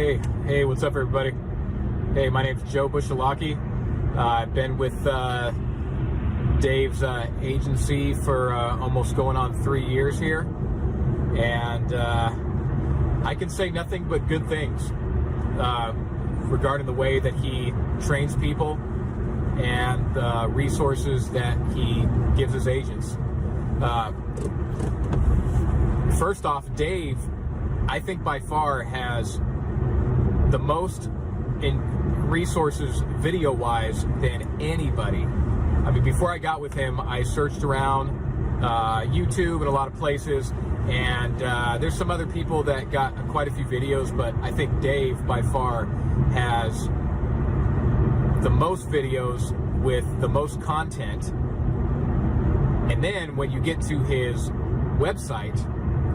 Hey, what's up, everybody? Hey, my name's Joe Bushalaki. I've been with Dave's agency for almost going on 3 years here, and I can say nothing but good things regarding the way that he trains people and the resources that he gives his agents. First off, Dave, I think by far has the most in resources video-wise than anybody. I mean, before I got with him, I searched around YouTube and a lot of places, and there's some other people that got quite a few videos, but I think Dave by far has the most videos with the most content. And then when you get to his website,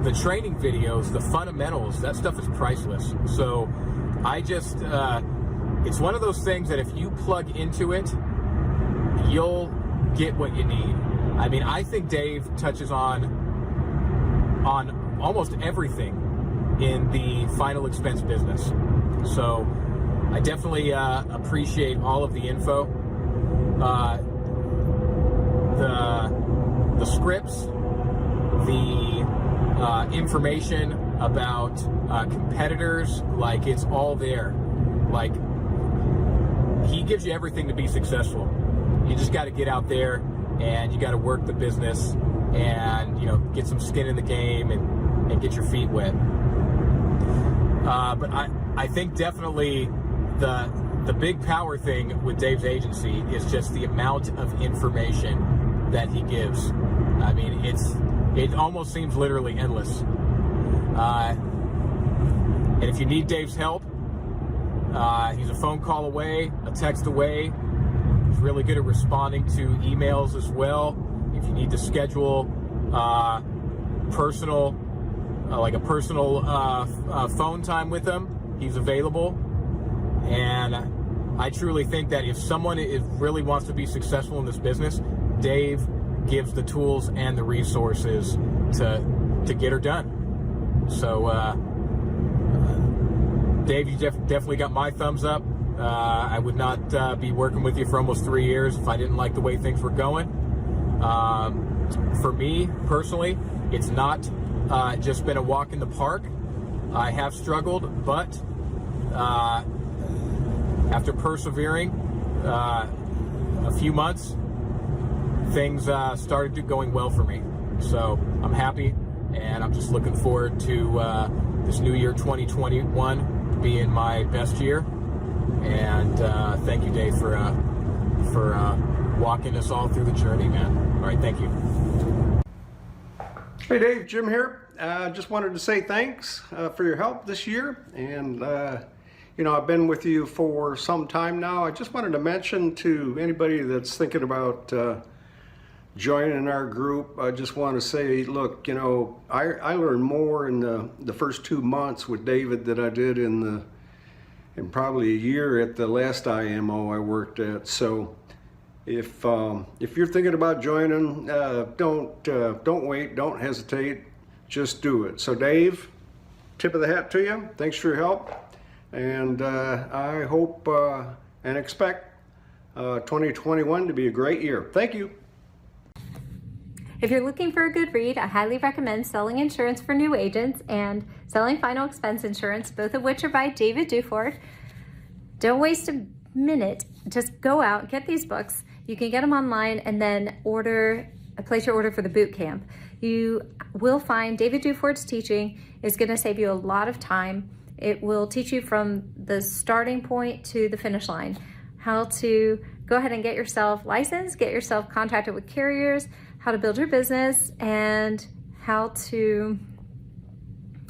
the training videos, the fundamentals, that stuff is priceless. So I just, it's one of those things that if you plug into it, you'll get what you need. I mean, I think Dave touches on almost everything in the final expense business. So I definitely appreciate all of the info. The scripts, the information about competitors, like it's all there. Like, he gives you everything to be successful. You just got to get out there and you got to work the business and, you know, get some skin in the game and get your feet wet. But I think definitely the big power thing with Dave's agency is just the amount of information that he gives. I mean, it almost seems literally endless. And if you need Dave's help, he's a phone call away, a text away. He's really good at responding to emails as well. If you need to schedule personal phone time with him, he's available. And I truly think that if someone really wants to be successful in this business, Dave gives the tools and the resources to get her done. So Dave, you definitely got my thumbs up. I would not be working with you for almost 3 years if I didn't like the way things were going. For me personally, it's not just been a walk in the park. I have struggled, but after persevering a few months, things started going well for me. So I'm happy, and I'm just looking forward to this new year 2021 being my best year. And thank you, Dave, for walking us all through the journey, man. All right, thank you. Hey Dave, Jim here. Just wanted to say thanks for your help this year. And you know, I've been with you for some time now. I just wanted to mention to anybody that's thinking about joining our group, I just want to say, look, you know, I learned more in the first 2 months with David than I did in probably a year at the last IMO I worked at. So if you're thinking about joining, don't wait, don't hesitate, just do it. So Dave, tip of the hat to you. Thanks for your help, and I hope and expect 2021 to be a great year. Thank you. If you're looking for a good read, I highly recommend Selling Insurance for New Agents and Selling Final Expense Insurance, both of which are by David Duford. Don't waste a minute. Just go out, get these books. You can get them online and then place your order for the boot camp. You will find David Duford's teaching is going to save you a lot of time. It will teach you from the starting point to the finish line, how to go ahead and get yourself licensed, get yourself contracted with carriers, how to build your business, and how to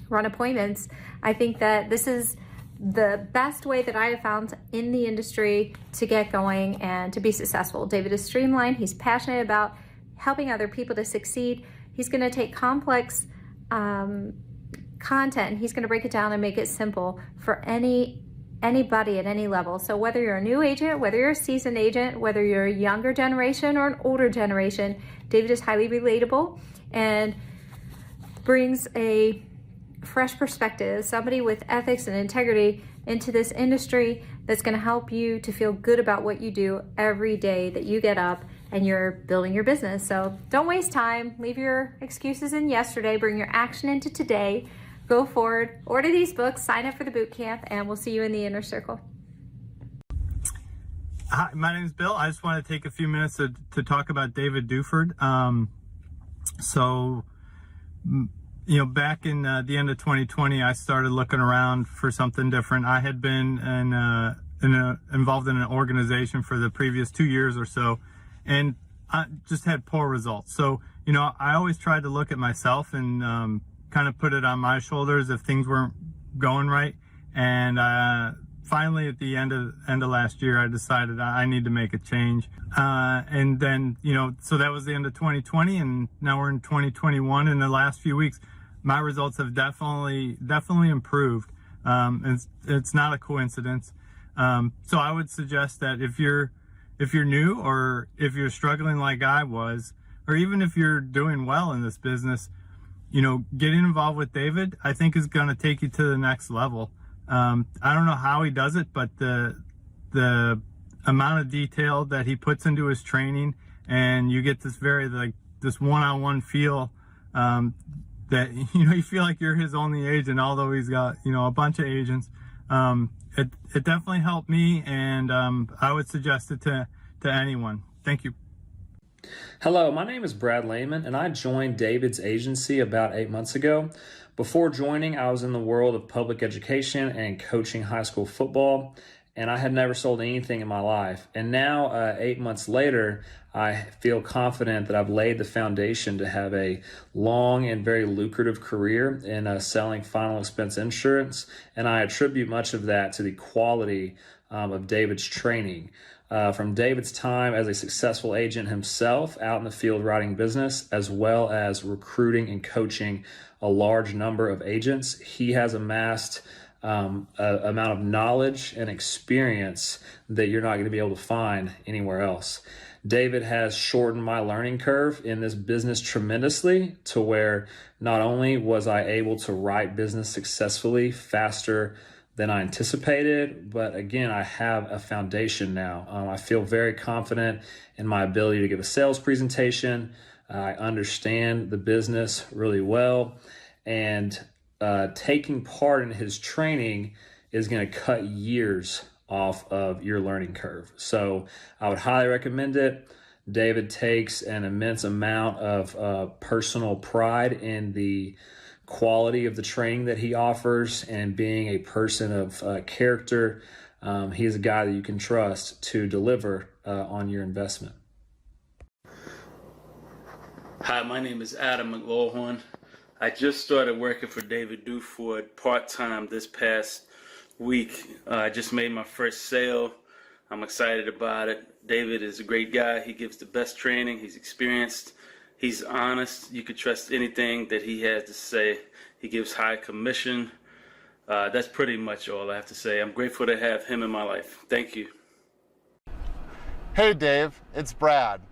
run appointments. I think that this is the best way that I have found in the industry to get going and to be successful. David is streamlined. He's passionate about helping other people to succeed. He's going to take complex content and he's going to break it down and make it simple for anybody at any level. So whether you're a new agent, whether you're a seasoned agent, whether you're a younger generation or an older generation, David is highly relatable and brings a fresh perspective, somebody with ethics and integrity into this industry that's going to help you to feel good about what you do every day that you get up and you're building your business. So don't waste time. Leave your excuses in yesterday. Bring your action into today. Go forward. Order these books. Sign up for the boot camp, and we'll see you in the inner circle. Hi, my name is Bill. I just want to take a few minutes to talk about David Duford. Back in the end of 2020, I started looking around for something different. I had been involved in an organization for the previous 2 years or so, and I just had poor results. So, I always tried to look at myself and kind of put it on my shoulders if things weren't going right. And finally, at the end of last year, I decided I need to make a change. And then, so that was the end of 2020, and now we're in 2021. In the last few weeks, my results have definitely improved. It's not a coincidence. So I would suggest that if you're new, or if you're struggling like I was, or even if you're doing well in this business, getting involved with David, I think, is going to take you to the next level. I don't know how he does it, but the amount of detail that he puts into his training, and you get this this one-on-one feel, that you feel like you're his only agent, although he's got a bunch of agents. It definitely helped me, and I would suggest it to anyone. Thank you. Hello, my name is Brad Lehman, and I joined David's agency about 8 months ago. Before joining, I was in the world of public education and coaching high school football, and I had never sold anything in my life. And now, 8 months later, I feel confident that I've laid the foundation to have a long and very lucrative career in selling final expense insurance, and I attribute much of that to the quality of David's training. From David's time as a successful agent himself out in the field writing business, as well as recruiting and coaching a large number of agents, he has amassed an amount of knowledge and experience that you're not going to be able to find anywhere else. David has shortened my learning curve in this business tremendously, to where not only was I able to write business successfully faster than I anticipated, but again, I have a foundation now. I feel very confident in my ability to give a sales presentation. I understand the business really well, and taking part in his training is going to cut years off of your learning curve. So I would highly recommend it. David takes an immense amount of personal pride in the quality of the training that he offers, and being a person of character. He's a guy that you can trust to deliver on your investment. Hi, my name is Adam McLaughlin. I just started working for David Duford part-time this past week. I just made my first sale. I'm excited about it. David is a great guy. He gives the best training. He's experienced. He's honest. You can trust anything that he has to say. He gives high commission. That's pretty much all I have to say. I'm grateful to have him in my life. Thank you. Hey Dave, it's Brad.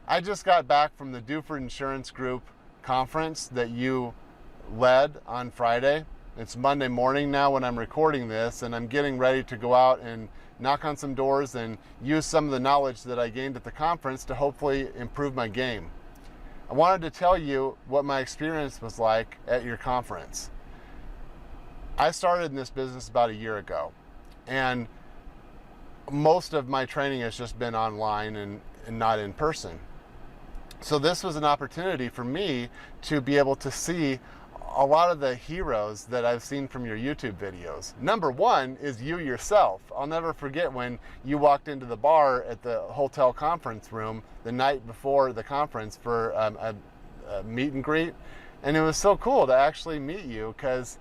I just got back from the Duford Insurance Group conference that you led on Friday. It's Monday morning now when I'm recording this, and I'm getting ready to go out and knock on some doors and use some of the knowledge that I gained at the conference to hopefully improve my game. I wanted to tell you what my experience was like at your conference. I started in this business about a year ago, and most of my training has just been online and not in person. So this was an opportunity for me to be able to see a lot of the heroes that I've seen from your YouTube videos. Number one is you yourself. I'll never forget when you walked into the bar at the hotel conference room the night before the conference for a meet and greet. And it was so cool to actually meet you, because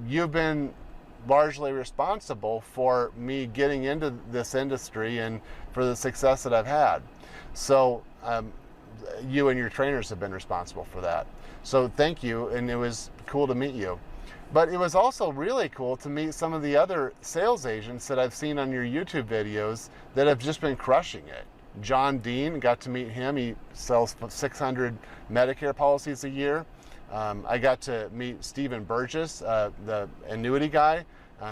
you've been largely responsible for me getting into this industry and for the success that I've had. So you and your trainers have been responsible for that. So thank you, and it was cool to meet you. But it was also really cool to meet some of the other sales agents that I've seen on your YouTube videos that have just been crushing it. John Dean, got to meet him. He sells 600 Medicare policies a year. I got to meet Stephen Burgess, the annuity guy,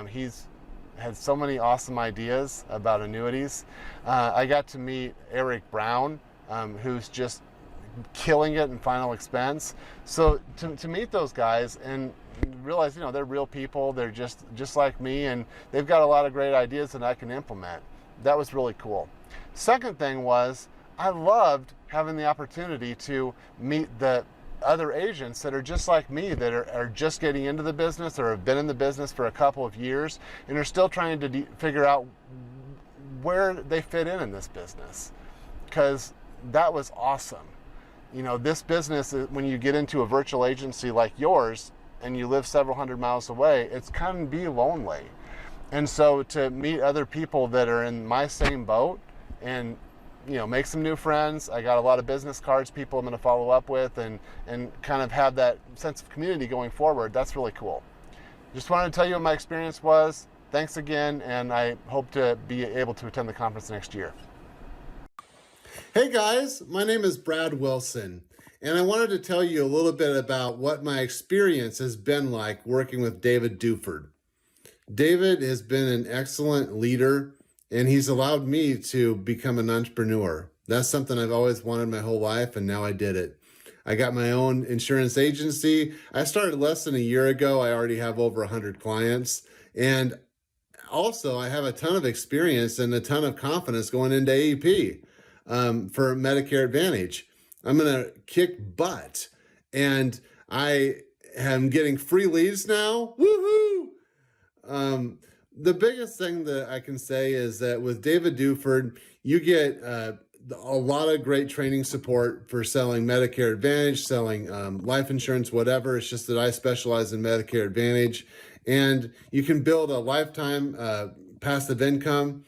He's had so many awesome ideas about annuities. I got to meet Eric Brown, who's just killing it in final expense. So to meet those guys and realize, they're real people, they're just like me, and they've got a lot of great ideas that I can implement. That was really cool. Second thing was, I loved having the opportunity to meet the other agents that are just like me, that are just getting into the business or have been in the business for a couple of years and are still trying to figure out where they fit in this business, because that was awesome. This business, when you get into a virtual agency like yours and you live several hundred miles away, it's can be lonely. And so to meet other people that are in my same boat and make some new friends. I got a lot of business cards, people I'm going to follow up with, and kind of have that sense of community going forward. That's really cool. Just wanted to tell you what my experience was. Thanks again, and I hope to be able to attend the conference next year. Hey guys, my name is Brad Wilson, and I wanted to tell you a little bit about what my experience has been like working with David Duford. David has been an excellent leader, and he's allowed me to become an entrepreneur. That's something I've always wanted my whole life, and now I did it. I got my own insurance agency. I started less than a year ago. I already have over 100 clients. And also, I have a ton of experience and a ton of confidence going into AEP for Medicare Advantage. I'm going to kick butt. And I am getting free leads now. Woohoo! The biggest thing that I can say is that with David Duford, you get a lot of great training support for selling Medicare Advantage, selling life insurance, whatever. It's just that I specialize in Medicare Advantage. And you can build a lifetime passive income.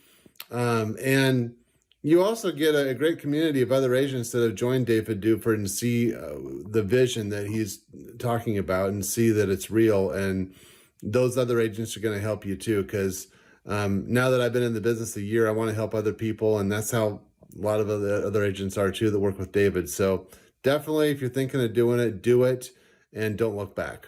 And you also get a great community of other agents that have joined David Duford and see the vision that he's talking about and see that it's real. And those other agents are going to help you too, because now that I've been in the business a year, I want to help other people, and that's how a lot of other agents are too that work with David. So definitely, if you're thinking of doing it, do it, and don't look back.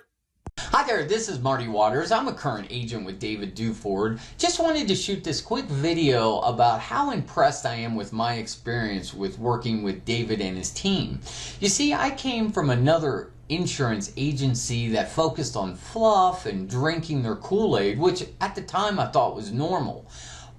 Hi there, this is Marty Waters. I'm a current agent with David Duford. Just wanted to shoot this quick video about how impressed I am with my experience with working with David and his team. You see, I came from another insurance agency that focused on fluff and drinking their Kool-Aid, which at the time I thought was normal.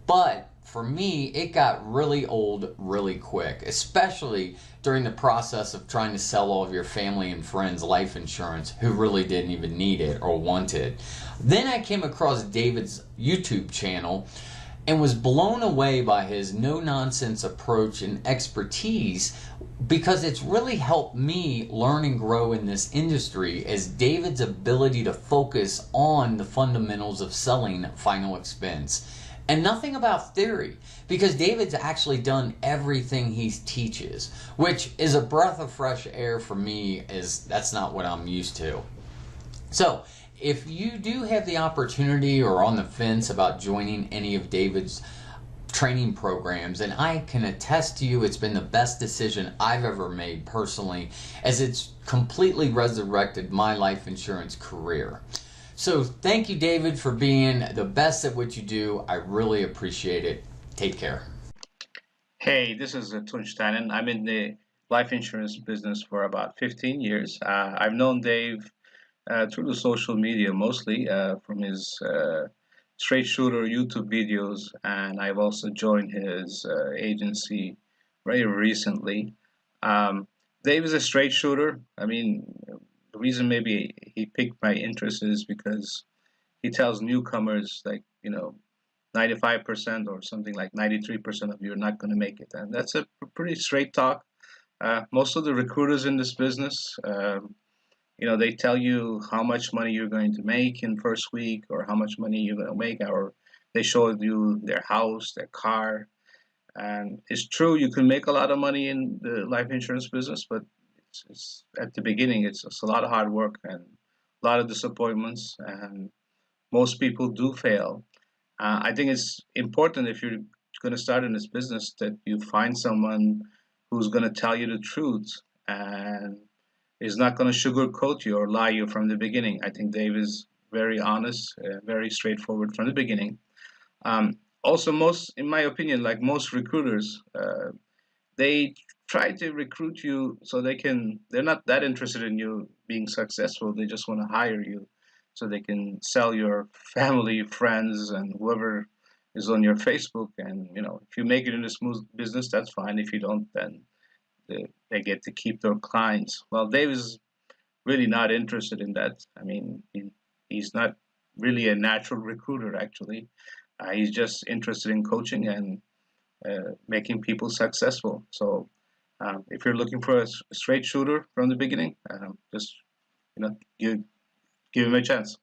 But for me, it got really old really quick, especially during the process of trying to sell all of your family and friends life insurance who really didn't even need it or want it. Then I came across David's YouTube channel and was blown away by his no-nonsense approach and expertise, because it's really helped me learn and grow in this industry, as David's ability to focus on the fundamentals of selling final expense. And nothing about theory, because David's actually done everything he teaches, which is a breath of fresh air for me, as that's not what I'm used to. So, if you do have the opportunity or on the fence about joining any of David's training programs, and I can attest to you it's been the best decision I've ever made personally, as it's completely resurrected my life insurance career. So thank you, David, for being the best at what you do. I really appreciate it. Take care. Hey, this is Tunç Tannen. I'm in the life insurance business for about 15 years. I've known Dave through the social media, mostly from his straight shooter YouTube videos, and I've also joined his agency very recently. Dave is a straight shooter. I mean, the reason maybe he picked my interest is because he tells newcomers, like, 95% or something like 93% of you are not going to make it. And that's a pretty straight talk. Most of the recruiters in this business, they tell you how much money you're going to make in first week, or how much money you're going to make, or they show you their house, their car. And it's true, you can make a lot of money in the life insurance business, but it's at the beginning, it's a lot of hard work and a lot of disappointments, and most people do fail. I think it's important, if you're going to start in this business, that you find someone who's going to tell you the truth and is not going to sugarcoat you or lie you from the beginning. I think Dave is very honest, very straightforward from the beginning. Also, in my opinion, like most recruiters, they try to recruit you so they're not that interested in you being successful. They just want to hire you so they can sell your family, friends, and whoever is on your Facebook. And, if you make it in this business, that's fine. If you don't, then they get to keep their clients. Well, Dave is really not interested in that. I mean, he's not really a natural recruiter, actually. He's just interested in coaching and making people successful. So if you're looking for a straight shooter from the beginning, just give him a chance.